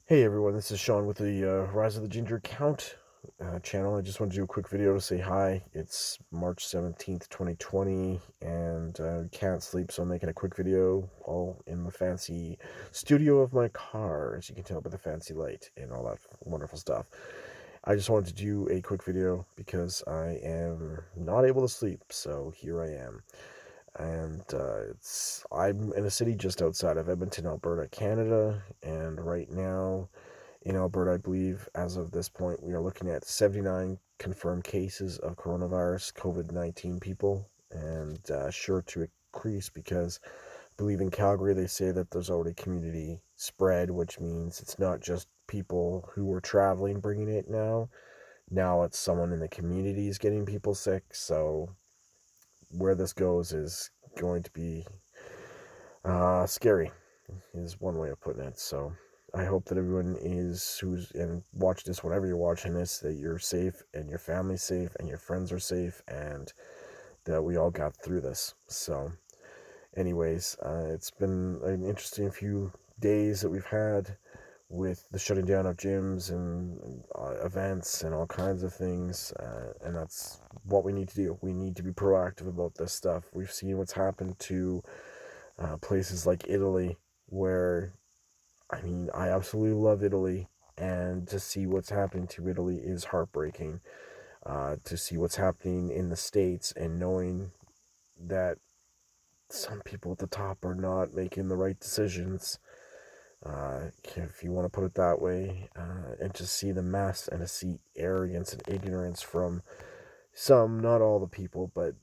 Hey everyone, this is Sean with the Rise of the Ginger Count channel. I just wanted to do a quick video to say hi. It's March 17th, 2020, and can't sleep, so I'm making a quick video all in the fancy studio of my car, as you can tell by the fancy light and all that wonderful stuff. I just wanted to do a quick video because I am not able to sleep, so here I am. And I'm in a city just outside of Edmonton, Alberta, Canada, and right now in Alberta, I believe, as of this point, we are looking at 79 confirmed cases of coronavirus, COVID-19 people, and sure to increase because I believe in Calgary, they say that there's already community spread, which means it's not just people who were traveling bringing it now. Now it's someone in the communities getting people sick. So where this goes is going to be scary, is one way of putting it. So I hope that everyone and watch this whenever you're watching this, that you're safe and your family's safe and your friends are safe and that we all got through this. So anyways, it's been an interesting few days that we've had with the shutting down of gyms and events and all kinds of things, and that's what we need to do. We need to be proactive about this stuff. We've seen what's happened to places like Italy, where I absolutely love Italy, and to see what's happening to Italy is heartbreaking. To see what's happening in the States and knowing that some people at the top are not making the right decisions, if you want to put it that way, and to see the mess and to see arrogance and ignorance from some, not all the people, but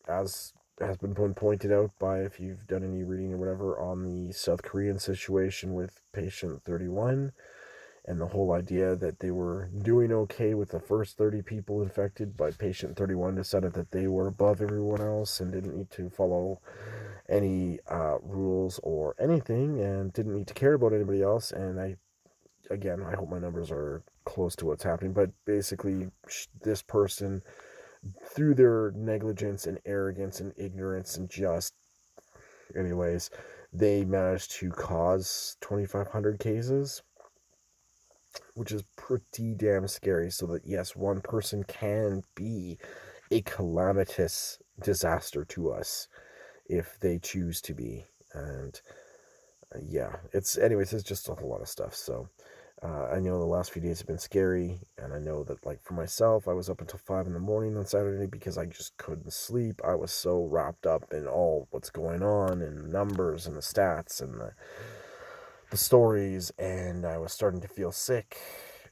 as has been pointed out by, if you've done any reading or whatever, on the South Korean situation with patient 31 and the whole idea that they were doing okay with the first 30 people infected, but patient 31 decided that they were above everyone else and didn't need to follow any rules or anything and didn't need to care about anybody else. And I hope my numbers are close to what's happening, but basically this person, through their negligence and arrogance and ignorance and just anyways, they managed to cause 2,500 cases, which is pretty damn scary. So that, yes, one person can be a calamitous disaster to us if they choose to be. And yeah, it's just a whole lot of stuff. So I know the last few days have been scary, and I know that, like, for myself, I was up until 5 in the morning on Saturday because I just couldn't sleep. I was so wrapped up in all what's going on and the numbers and the stats and the stories, and I was starting to feel sick.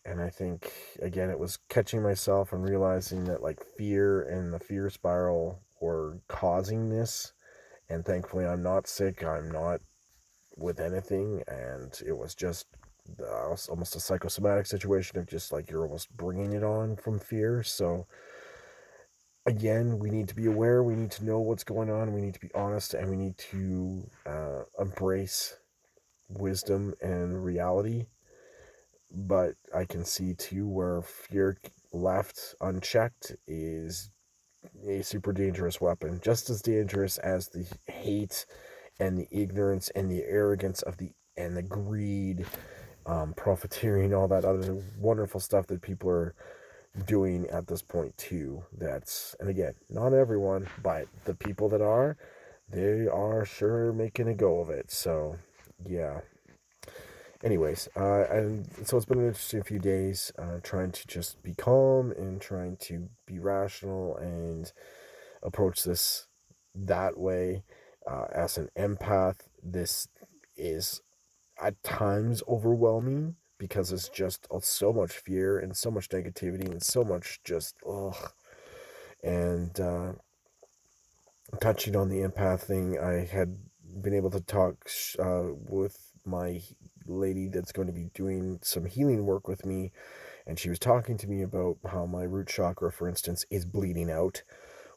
And I think, again, it was catching myself and realizing that, like, fear and the fear spiral were causing this. And thankfully, I'm not sick. I'm not with anything, and it was just almost a psychosomatic situation of just like you're almost bringing it on from fear. So again, we need to be aware, we need to know what's going on, we need to be honest, and we need to embrace wisdom and reality. But I can see too where fear left unchecked is a super dangerous weapon, just as dangerous as the hate and the ignorance and the arrogance of the greed, profiteering, all that other wonderful stuff that people are doing at this point too. And again, not everyone, but the people that are, they are sure making a go of it. So yeah. Anyways, and so it's been an interesting few days, trying to just be calm and trying to be rational and approach this that way. As an empath, this is at times overwhelming because it's just so much fear and so much negativity and so much just ugh. And touching on the empath thing, I had been able to talk with my lady that's going to be doing some healing work with me, and she was talking to me about how my root chakra, for instance, is bleeding out,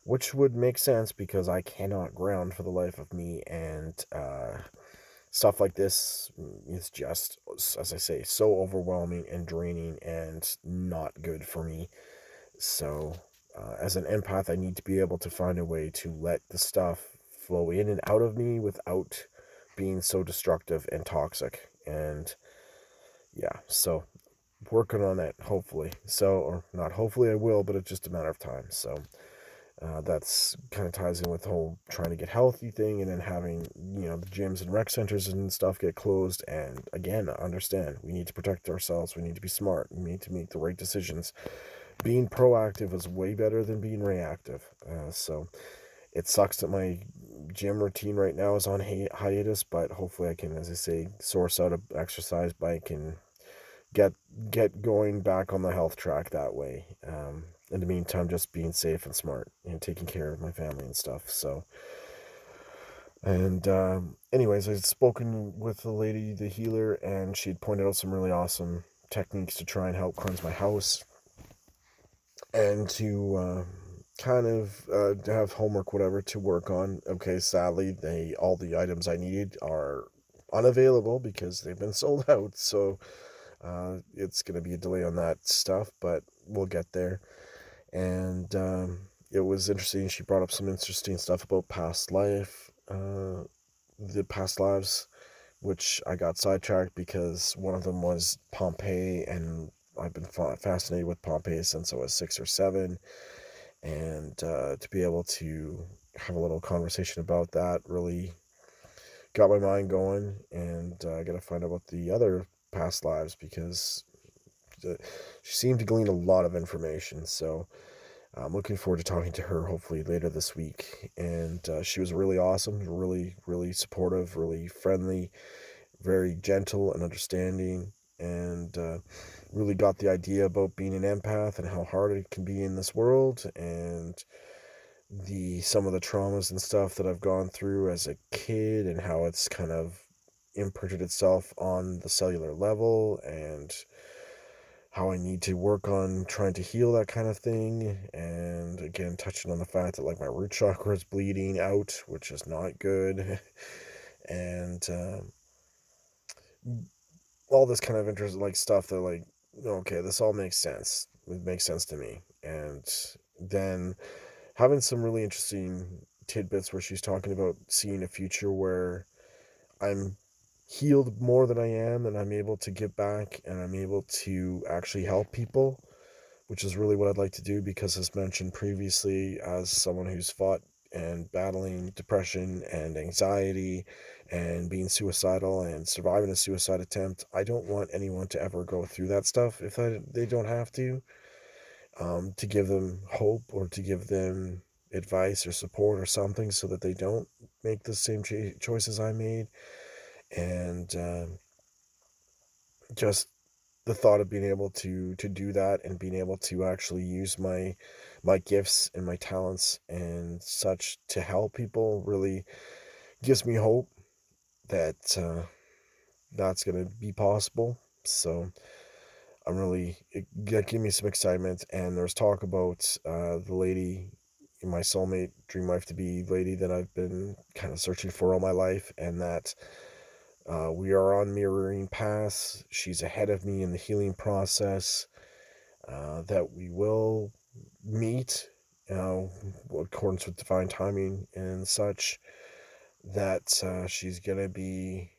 which would make sense because I cannot ground for the life of me, and stuff like this is just, as I say, so overwhelming and draining and not good for me. So, as an empath, I need to be able to find a way to let the stuff flow in and out of me without being so destructive and toxic. And yeah, so working on that, hopefully. So, or not hopefully I will, but it's just a matter of time. So that's kind of ties in with the whole trying to get healthy thing, and then having, the gyms and rec centers and stuff get closed. And again, understand, we need to protect ourselves. We need to be smart. We need to make the right decisions. Being proactive is way better than being reactive. So it sucks that my gym routine right now is on hiatus, but hopefully I can, as I say, source out a exercise bike and get get going back on the health track that way. In the meantime, just being safe and smart and taking care of my family and stuff. So, and anyways, I'd spoken with the lady, the healer, and she'd pointed out some really awesome techniques to try and help cleanse my house and to kind of have homework, whatever, to work on. Okay, sadly, all the items I needed are unavailable because they've been sold out. So it's going to be a delay on that stuff, but we'll get there. And it was interesting. She brought up some interesting stuff about the past lives, which I got sidetracked because one of them was Pompeii, and I've been fascinated with Pompeii since I was 6 or 7. And to be able to have a little conversation about that really got my mind going. And I got to find out about the other past lives because she seemed to glean a lot of information. So I'm looking forward to talking to her hopefully later this week. And she was really awesome, really, really supportive, really friendly, very gentle and understanding, and really got the idea about being an empath and how hard it can be in this world, and some of the traumas and stuff that I've gone through as a kid, and how it's kind of imprinted itself on the cellular level, and how I need to work on trying to heal that kind of thing. And again, touching on the fact that like my root chakra is bleeding out, which is not good. And all this kind of interest, like stuff that like, okay, this all makes sense. It makes sense to me. And then having some really interesting tidbits where she's talking about seeing a future where I'm healed more than I am, and I'm able to give back, and I'm able to actually help people, which is really what I'd like to do. Because as mentioned previously, as someone who's fought and battling depression and anxiety and being suicidal and surviving a suicide attempt, I don't want anyone to ever go through that stuff if they don't have to give them hope or to give them advice or support or something so that they don't make the same choices I made. And just the thought of being able to do that and being able to actually use my gifts and my talents and such to help people really gives me hope that that's going to be possible. So it gave me some excitement. And there's talk about the lady, my soulmate, dream wife to be lady that I've been kind of searching for all my life, and that we are on mirroring paths. She's ahead of me in the healing process. That we will meet, in accordance with divine timing and such. That she's gonna be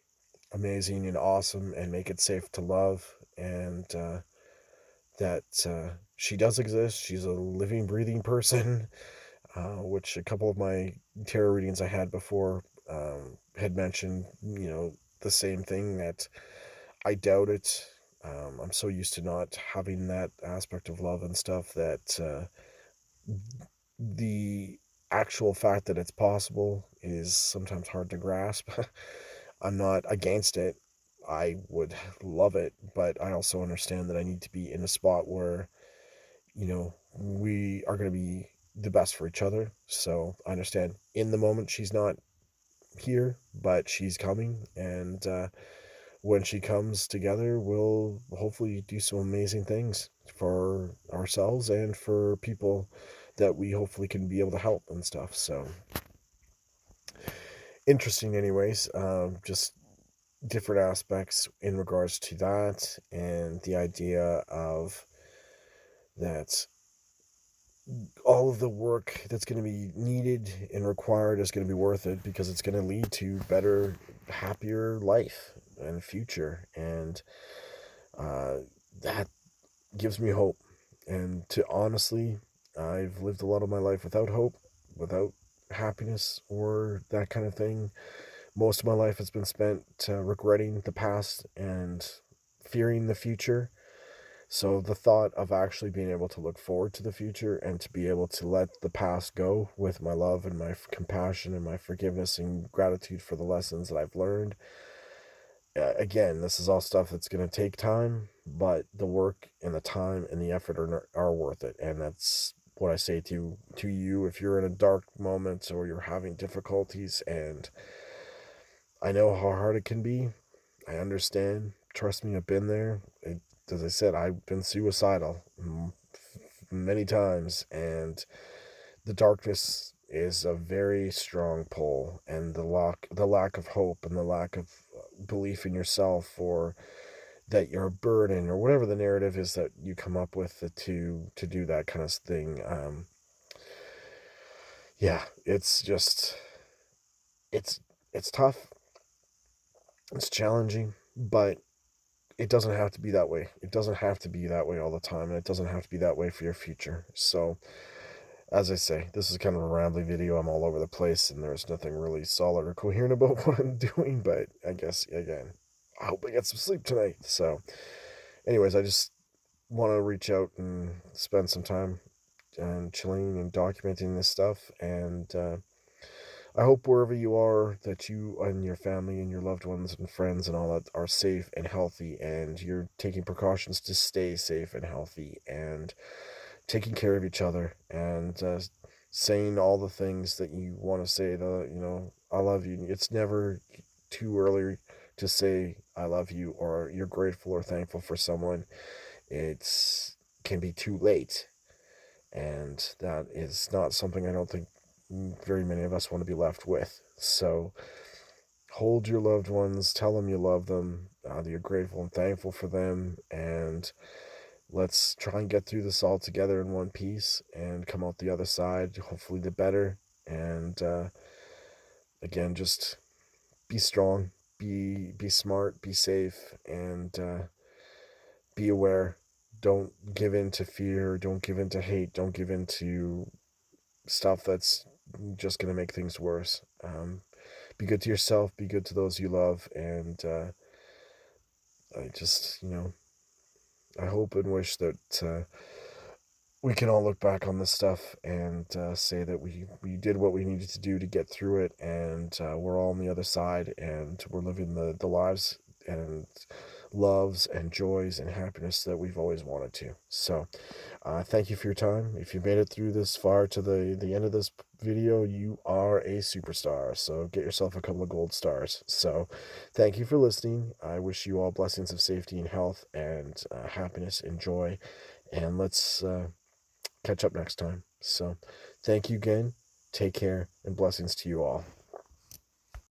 amazing and awesome and make it safe to love, and that she does exist. She's a living, breathing person, which a couple of my tarot readings I had before had mentioned, the same thing, that I doubt it. I'm so used to not having that aspect of love and stuff that the actual fact that it's possible is sometimes hard to grasp. I'm not against it. I would love it, but I also understand that I need to be in a spot where, we are going to be the best for each other. So I understand in the moment she's not here, but she's coming. And when she comes together, we'll hopefully do some amazing things for ourselves and for people that we hopefully can be able to help and stuff. So interesting, anyways. Just different aspects in regards to that, and the idea of that all of the work that's going to be needed and required is going to be worth it, because it's going to lead to better, happier life and future. And that gives me hope. And to honestly, I've lived a lot of my life without hope, without happiness, or that kind of thing. Most of my life has been spent regretting the past and fearing the future. So the thought of actually being able to look forward to the future and to be able to let the past go with my love and my compassion and my forgiveness and gratitude for the lessons that I've learned. Again, this is all stuff that's going to take time, but the work and the time and the effort are worth it. And that's what I say to you if you're in a dark moment or you're having difficulties. And I know how hard it can be. I understand. Trust me, I've been there. As I said, I've been suicidal many times, and the darkness is a very strong pull, and the lack of hope and the lack of belief in yourself, or that you're a burden, or whatever the narrative is that you come up with to do that kind of thing. Yeah, it's just it's it's tough. It's challenging, but it doesn't have to be that way. It doesn't have to be that way all the time, and it doesn't have to be that way for your future. So, as I say, this is kind of a rambling video. I'm all over the place, and there's nothing really solid or coherent about what I'm doing, but I guess, again, I hope I get some sleep tonight. So, anyways, I just want to reach out and spend some time and chilling and documenting this stuff, and I hope wherever you are that you and your family and your loved ones and friends and all that are safe and healthy, and you're taking precautions to stay safe and healthy, and taking care of each other, and saying all the things that you want to say. I love you. It's never too early to say I love you or you're grateful or thankful for someone. It's can be too late, and that is not something I don't think very many of us want to be left with. So hold your loved ones, tell them you love them, that you're grateful and thankful for them, and let's try and get through this all together in one piece and come out the other side, hopefully the better. And again, just be strong, be smart, be safe, and be aware. Don't give in to fear. Don't give in to hate. Don't give in to stuff that's just going to make things worse. Be good to yourself. Be good to those you love. And I just, I hope and wish that we can all look back on this stuff and say that we did what we needed to do to get through it, and we're all on the other side, and we're living the lives and loves and joys and happiness that we've always wanted to. So thank you for your time. If you made it through this far to the end of this video, you are a superstar. So get yourself a couple of gold stars. So thank you for listening. I wish you all blessings of safety and health and happiness and joy. And let's catch up next time. So thank you again. Take care and blessings to you all.